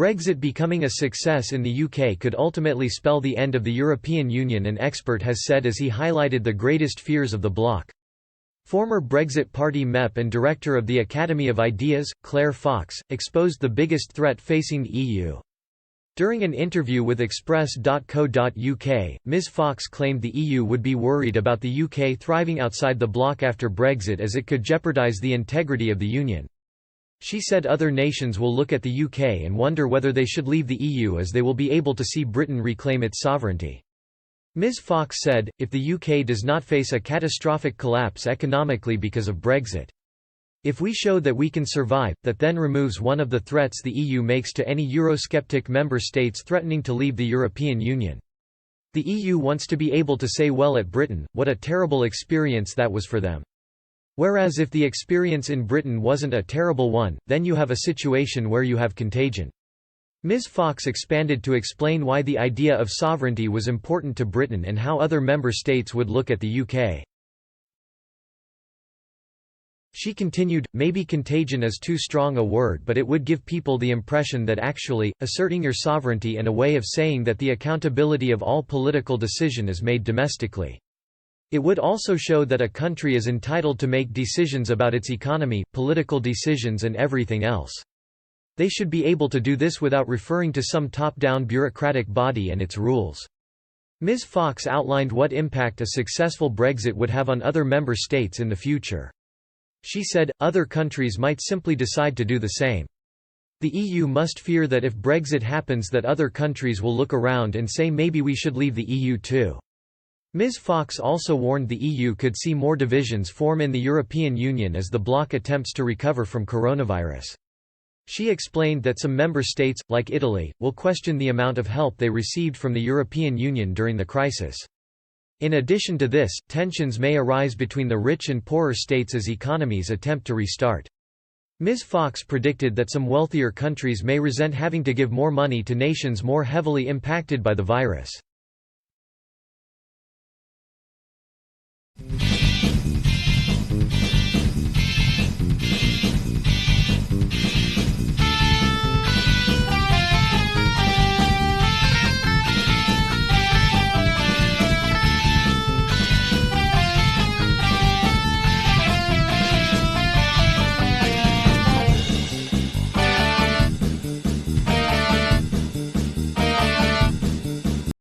Brexit becoming a success in the UK could ultimately spell the end of the European Union, an expert has said as he highlighted the greatest fears of the bloc. Former Brexit Party MEP and director of the Academy of Ideas, Claire Fox, exposed the biggest threat facing the EU. During an interview with Express.co.uk, Ms. Fox claimed the EU would be worried about the UK thriving outside the bloc after Brexit as it could jeopardise the integrity of the Union. She said other nations will look at the UK and wonder whether they should leave the EU as they will be able to see Britain reclaim its sovereignty. Ms. Fox said, if the UK does not face a catastrophic collapse economically because of Brexit. If we show that we can survive, that then removes one of the threats the EU makes to any Eurosceptic member states threatening to leave the European Union. The EU wants to be able to say well at Britain, what a terrible experience that was for them. Whereas if the experience in Britain wasn't a terrible one, then you have a situation where you have contagion. Ms. Fox expanded to explain why the idea of sovereignty was important to Britain and how other member states would look at the UK. She continued, maybe contagion is too strong a word, but it would give people the impression that actually, asserting your sovereignty and a way of saying that the accountability of all political decision is made domestically. It would also show that a country is entitled to make decisions about its economy, political decisions and everything else. They should be able to do this without referring to some top-down bureaucratic body and its rules. Ms. Fox outlined what impact a successful Brexit would have on other member states in the future. She said, other countries might simply decide to do the same. The EU must fear that if Brexit happens that other countries will look around and say maybe we should leave the EU too. Ms. Fox also warned the EU could see more divisions form in the European Union as the bloc attempts to recover from coronavirus. She explained that some member states, like Italy, will question the amount of help they received from the European Union during the crisis. In addition to this, tensions may arise between the rich and poorer states as economies attempt to restart. Ms. Fox predicted that some wealthier countries may resent having to give more money to nations more heavily impacted by the virus.